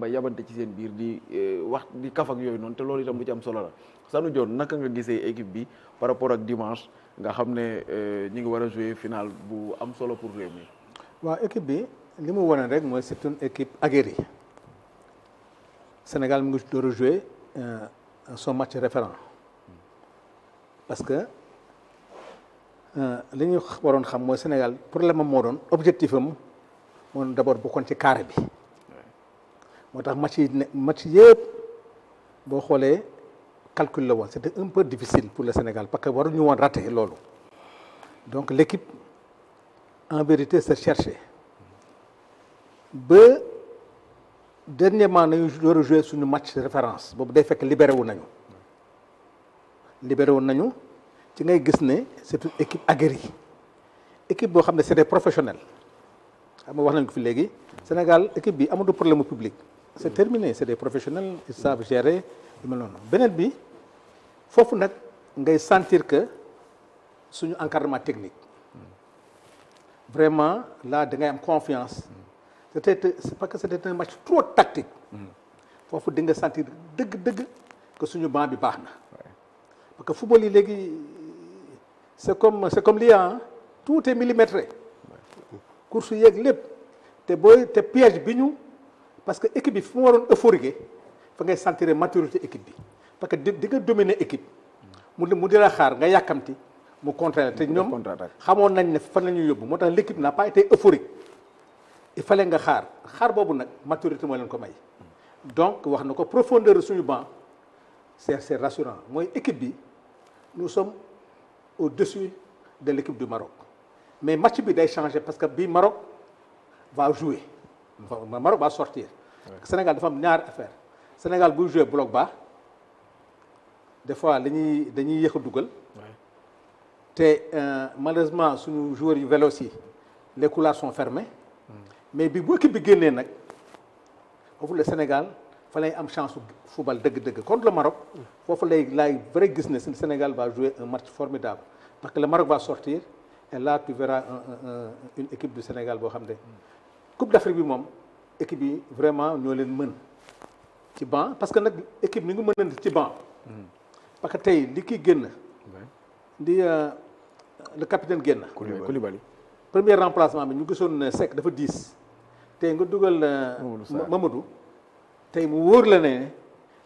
ba yabante ci seen biir di wax di kaf ak yooyu noonu te loolu itam lu ci am solo la Sanu Dione naka nga gisee équipe bi par rapport ak dimanche nga xam ne ñi ngi war a jouer final bu am solo pour réew mi. waaw équipe bi li mu wane rek mooy c'est une équipe aguerrie Sénégal mu ngi door a jouer son match référent parce que li ñu waroon xam mooy Sénégal problème am moo doon objectif am moo doon d'abord bokkoon ci carré bi moo tax match yëpp boo xoolee calcul la woon c'était un peu difficile pour le Sénégal parce que waruñu woon rater loolu donc l'équipe en vérité se cherchait ba dernièrement nañu door a jouer suñu match référence boobu day fekk libéré woon nañu ci ngay gis ne c'est une équipe aguerrie équipe boo xam ne c'est des professionnels xam nga wax nañu ko fi léegi Sénégal équipe bi amatu problème public c'est terminé c'est des professionnels ils savent gérer yu mel noonu beneen bi foofu nag ngay sentir que suñu encadrement technique vraiment là da ngay am confiance c'est parce que c'était un match trop tactique foofu di nga sentir dëgg que suñu banc bi baax na parce que football yi léegi c'est comme l'IA tout est millimétré course yeeg lépp te piège bi ñu parce que équipe bi fu mu waroon euphorique fa ngay sentir maturité équipe bi parce que di nga dominer équipe mu di la xaar nga yàkkamti mu contraire te ñoom xamoon nañ ne fan la ñuy yóbbu moo tax l'équipe n'a pas été euphorique il fallait nga xaar boobu nag maturité moo leen ko may donc wax na ko profondeur suñu banc c'est rassurant mooy équipe bi nous sommes au-dessus de l'équipe du Maroc mais match bi day changer parce que bii Maroc va jouer Maroc va sortir Sénégal dafa am ñaari affaire Sénégal buy jouer bloc bas des fois dañuy yéex a dugal te malheureusement suñu joueurs yu véloces yi les couloirs sont fermés mais bi bu équipe bi génnee nag foofu le Sénégal fa lay am chance football dëgg-dëgg contre le Maroc foofu laay vrai gis ne le Sénégal va jouer un match formidable parce que le Maroc va sortir et là tu verras une équipe du Sénégal boo xam ne Coupe d'Afrique bi moom équipe yi vraiment ñoo leen mën ci banc parce que nag équipe ni nga mën ci banc parce que tey li kii génn di le capitaine génn Koulibaly premier remplacement bi ñu gisoon Seck dafa 10 tey nga dugal Mamadou tey mu wóor la ne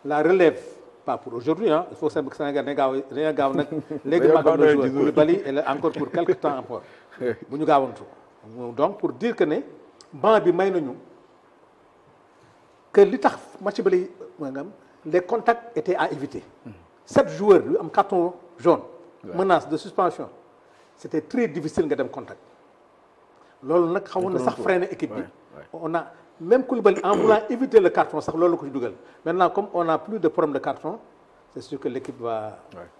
la relève pas pour aujourd'hui il faut que Sénégal dañu gaaw nag léegi magal na joueur Koulibaly et encore pour quelque temps encore bu ñu gaawantu donc pour dire que ne banc bi may nañu que li tax match bali maanaam les contacts étaient à éviter 7 joueurs yu am carton jaune menace de suspension c'était très difficile nga dem contact loolu nag xawoon na sax freiner équipe bi on a même Koulibaly en voulant éviter le carton sax loolu ko ci dugal maintenant comme on a plus de problème de carton c'est sûr que l'équipe va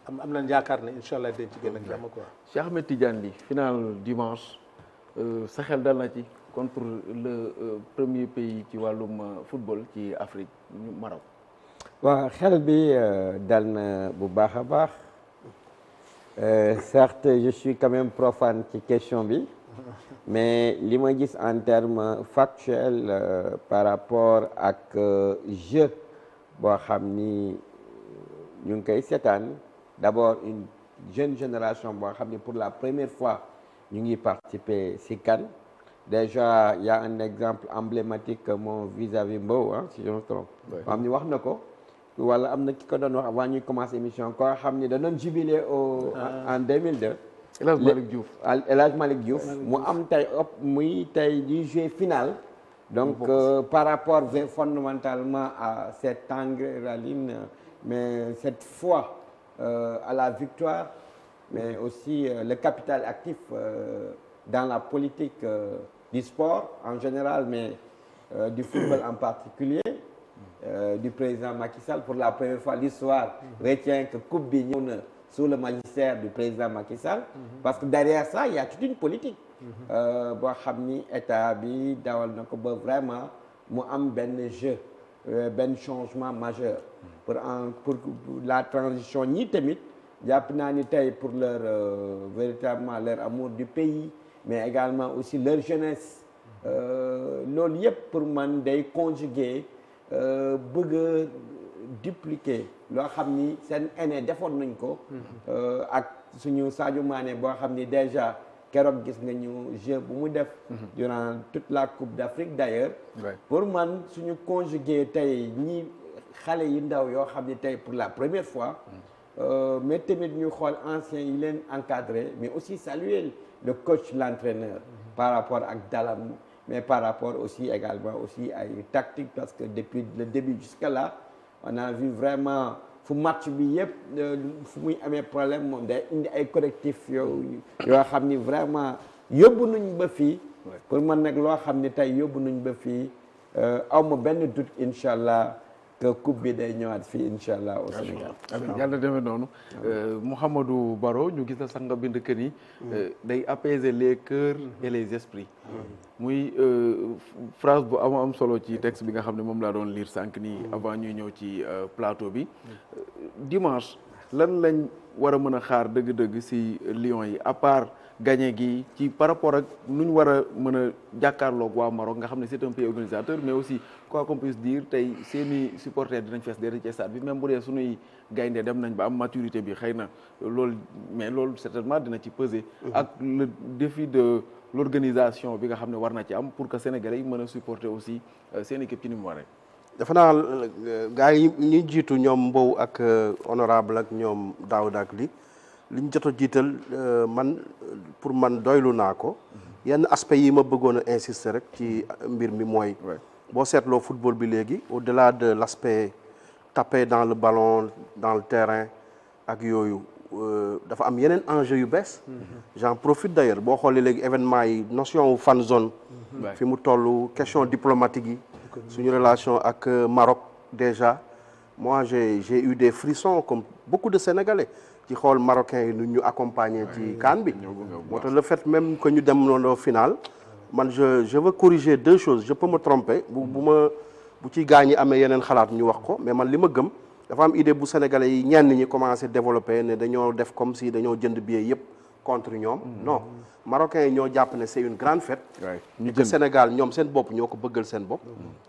am nañ yaakaar ne incha allah dañ ci génn ak jàmm quoi. Cheikh Ahmed Tidiane Ly final dimanche sa xel dal na ci contre le premier pays ci wàllum football ci Afrique Maroc. waaw xel bi dal na bu baax a baax certes je suis quand même profane ci question bi mais li ma gis en termes factuels par rapport ak jeu boo xam ni ñu ngi koy seetaan d'abord une jeune génération boo xam ni pour la première fois ñu ngi participer ci CAN déjà il y a un exemple emblématique mon vis-à-vis Mbow si je me trompe xam ni wax na ko wala am na ki ko doon wax avant ñuy commencer émission koo xam ni da doon jubilé en 2002 El Hadj Malick Diouf El Hadj Malick Diouf mu am tey muy tey di jouer finale donc par rapport fondamentalement à cette adrénaline mais cette foi à la victoire mais aussi le capital actif dans la politique du sport en général mais du football en particulier du président Macky Sall pour la première fois l'histoire retient que coupe bi ñëw na sous le magistère du président Macky Sall parce que derrière ça il y a toute une politique boo xam ni état bi dawal na ko ba vraiment mu am benn jeu benn changement majeur pour la transition ñi tamit jàpp naa ni tey pour leur véritablement leur amour du pays mais également aussi leur jeunesse loolu yëpp pour man day conjuguer bëgg a dupliquer loo xam ni seen aîné defoon nañ ko ak suñu Sadio Mané boo xam ni déjà keroog gis nga ñu jeu bu mu def durant toute la Coupe d'Afrique d'ailleurs pour man suñu conjuguer tey ñi xale yi ndaw yoo xam ni tey pour la première fois mais tamit ñu xool anciens yi leen encadré mais aussi saluer le coach l'entraîneur par rapport ak dalam mais par rapport aussi également aussi ay tactique parce que depuis le début jusqu'à là on a vu vraiment fu match bi yëpp fu muy amee problème moom day indi ay correctifs yoo xam ni vraiment yóbbu nañ ba fii pour man nag loo xam ni tey yóbbu nañ ba fii aw ma benn doute incha allah que coupe bi day ñëwaat fii incha allah au Sénégal. yàlla demee noonu Mouhamadou Baro ñu gis la sax nga bind que ni day apaiser les cœurs et les esprits muy phrase bu am solo ci texte bi nga xam ne moom laa doon lire sànq nii avant ñuy ñëw ci plateau bi dimanche lan lañ war a mën a xaar dëgg-dëgg si Lions yi à part gagné gi ci par rapport ak nu ñu war a mën a jàkkaarloog waa Maroc nga xam ne c'est un pays organisateur mais aussi quoi qu'on puisse dire tey seeni supporters dinañ fees dee ci stade bi même bu dee suñuy gaynde dem nañ ba am maturité bi xëy na loolu mais loolu certainement dina ci peser ak le défi de l'organisation bi nga xam ne war na ci am pour que Sénégalais yi mën a supporter aussi seen équipe ci ni mu waree. dafa naa gars yi ñuy jiitu ñoom Mbow ak honorable ak ñoom Daouda ak liñ jot a jiital man pour man doylu naa ko yenn aspects yi ma bëggoon a insister rek ci mbir mi mooy boo seetloo football bi léegi au-delà de l'aspect taper dans le ballon dans le terrain ak yooyu dafa am yeneen enjeu yu bees j'en profite d'ailleurs boo xoolee léegi événement yi notion wu fan zone fi mu toll question diplomatique yi suñu relation ak Maroc déjà moi j'ai eu des frissons comme beaucoup de Sénégalais ci xool marocains yi nu ñu accompagner ci CAN bi moo tax le fait même que ñu dem noonu final man je veux corriger deux choses je peux me tromper bu ci gaañ yi amee yeneen xalaat ñu wax ko mais man li ma gëm dafa am idée bu Sénégalais yi ñenn ñi commencé développer ne dañoo def comme si dañoo jënd billet yëpp contre ñoom non marocains yi ñoo jàpp ne c'est une grande fête et que Sénégal ñoom seen bopp ñoo ko bëggal seen bopp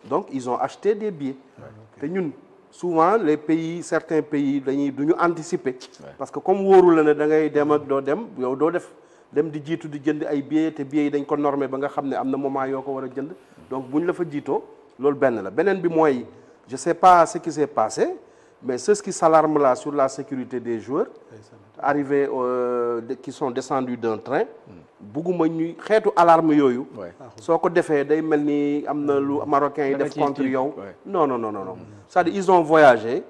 donc ils ont acheté des billets te ñun souvent les pays certains pays duñu anticiper parce que comme wóoru la ne da ngay dem ak doo dem yow doo dem di jiitu di jënd ay billets te billets yi dañ ko normé ba nga xam ne am na moment yoo ko war a jënd donc bu ñu la fa jiitoo loolu benn la beneen bi mooy je sais pas ce qui s'est passé mais ceux qui s'alarment là sur la sécurité des joueurs arrivés qui sont descendus d'un train bugguma ñuy xeetu alarme yooyu soo ko defee day mel ni am na lu marocains yi def contre yow non c'est-à-dire ils ont voyagé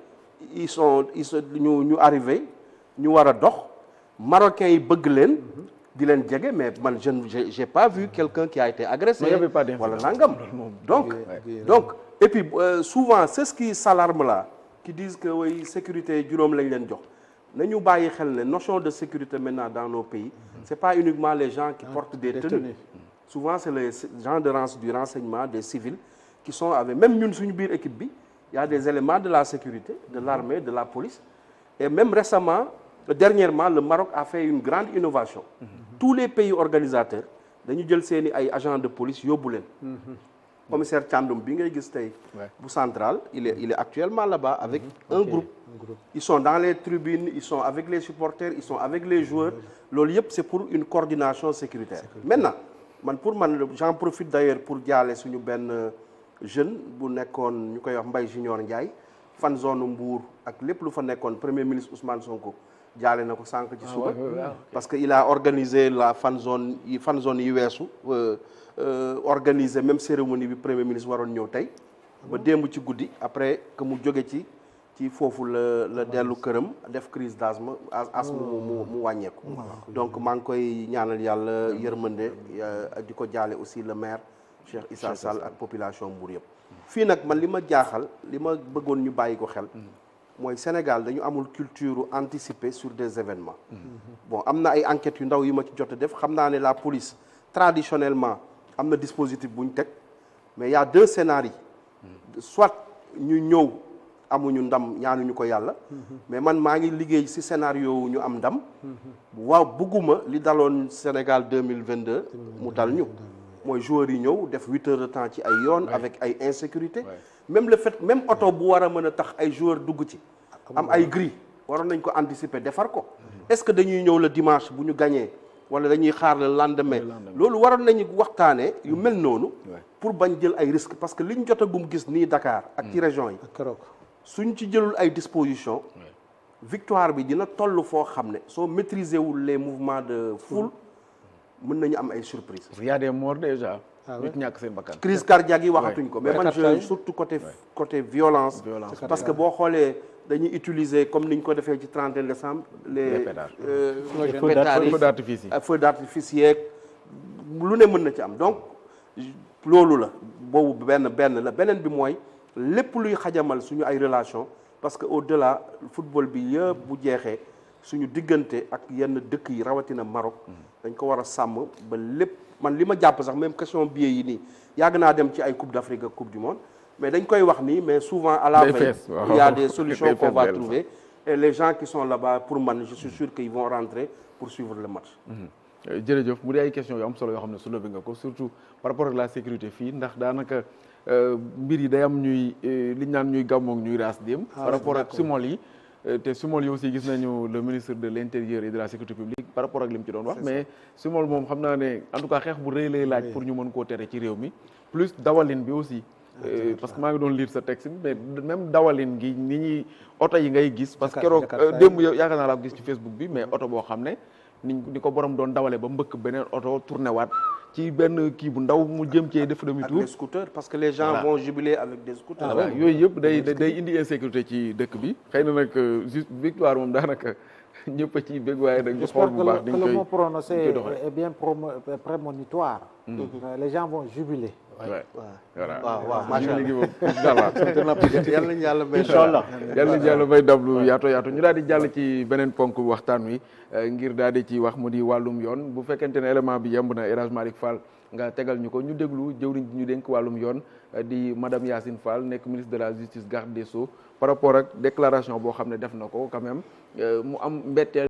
ñu arrivé ñu war a dox marocains yi bëgg leen di leen jege mais man j'ai pas vu quelqu'un qui a été agressé wala nangam donc et puis souvent c'est ce qui s'alarme là qui disent que way sécurité juróom lañ leen jox nañu bàyyi xel ne notion de sécurité maintenant dans nos pays c'est pas uniquement les gens qui portent des tenues souvent c'est les gens du renseignement des civils qui sont avec même ñun suñu biir équipe bi il y a des éléments de la sécurité de l'armée de la police et même récemment dernièrement le Maroc a fait une grande innovation tous les pays organisateurs dañu jël seeni ay agents de police yóbbu leen commissaire Thiandoum bi ngay gis tey bu central il est actuellement là-bas avec un groupe ils sont dans les tribunes ils sont avec les supporters ils sont avec les joueurs loolu yëpp c'est pour une coordination sécuritaire maintenant man j'en profite d'ailleurs pour jaale suñu benn jeune bu nekkoon ñu koy wax Mbaye Junior Ndiaye fan zone Mbour ak lépp lu fa nekkoon premier ministre Ousmane Sonko jaale na ko sànq ci suba parce que il a organisé la fan zone yi weesu organiser même cérémonie bi premier ministre waroon ñëw tey ba démb ci guddi après que mu jóge ci foofu la dellu këram def crise d'asthme mu wàññeeku donc maa ngi koy ñaanal yàlla yërmande di ko jaale aussi le maire Cheikh Issa Sall ak population Mbour yëpp fii nag man li ma jaaxal li ma bëggoon ñu bàyyi ko xel mooy Sénégal dañu amul culture anticiper sur des événements bon am na ay enquêtes yu ndaw yi ma ci jot a def xam naa ne la police traditionnellement am na dispositif bu ñu teg mais il y a deux scénarios soit ñu ñëw amuñu ndam ñaanuñu ko yàlla mais man maa ngi liggéey ci scénario wu ñu am ndam waaw bugguma li daloon Sénégal 2022 mu dal ñu mooy joueurs yi ñëw def 8 heures de temps ci ay yoon avec ay insécurité même le fait même oto bu war a mën a tax ay joueurs dugg ci am ay grilles waroon nañ ko anticiper defar ko est-ce que dañuy ñëw le dimanche bu ñu gagné wala dañuy xaar le lendemain loolu waroon nañu waxtaanee yu mel noonu pour bañ jël ay risques parce que li ñu jotagum gis nii Dakar ak ci région yi suñ ci jëlul ay dispositions victoire bi dina toll foo xam ne soo maîtriser wul les mouvements de foule mën nañu am ay surprises. il y a des morts déjà. nit ñàkk seen bakkan. crise cardiaque yi waxatuñ ko mais man surtout côté violence. parce que boo xoolee dañuy utiliser comme ni ñu ko defee ci 31 décembre. les feux d'artifice yeeg lu ne mën na ci am donc loolu la boobu benn la beneen bi mooy lépp luy xajamal suñu ay relation parce que au-delà football bi yëpp bu jeexee suñu diggante ak yenn dëkk yi rawatina Maroc dañ ko war a sàmm ba lépp man li ma jàpp sax même question billet yi nii yàgg naa dem ci ay coupe d'Afrique ak coupe du monde mais dañ koy wax nii mais souvent à la veille il y a des solutions qu'on va trouver et les gens qui sont là-bas pour man je suis sûr qu'ils vont rentrer pour suivre le match. jërëjëf mu di ay questions yu am solo yoo xam ne soulevé nga ko surtout par rapport ak la sécurité fii ndax daanaka mbir yi day am ñuy liñ naan ñuy gàmmoog ñuy raas dem par rapport ak sumol yi te sumol yi aussi gis nañu le ministre de l'intérieur et de la sécurité publique par rapport ak li mu ci doon wax mais sumol moom xam naa ne en tout cas xeex bu rëy lay laaj pour ñu mën koo tere ci réew mi plus dawalin bi aussi parce que maa ngi doon lire sa texte bi mais même dawalin gi ni ñuy oto yi ngay gis parce que keroog démb yow yaakaar naa laa gis ci Facebook bi mais oto boo xam ne ni ko borom doon dawale ba mbëkk beneen oto tourné waat ci benn kii bu ndaw mu jëm cee def demi-tour. ak des scooters parce que les gens vont jubiler avec des scooters. waaw yooyu yëpp day indi insécurité ci dëkk bi xëy na nag juste victoire moom daanaka ñëpp a ciy bég waaye nag ñu xool bu baax. j'espère que le mot prononcé est bien prémonitoire. Les gens vont jubiler. waaw macha allah incha allah. yal nañu yàlla may yal nañu yàlla may dablu yaatu ñu daal di jàll ci beneen ponk waxtaan wi ngir daal di ci wax mu di wàllum yoon bu fekkente ne élément bi yemb na El Hadj Malick Fall nga tegal ñu ko ñu déglu jëwriñ ñu dénk wàllum yoon di madame Yacine Fall nekk ministre de la justice garde des sceaux par rapport ak déclaration boo xam ne def na ko quand même mu am mbetteel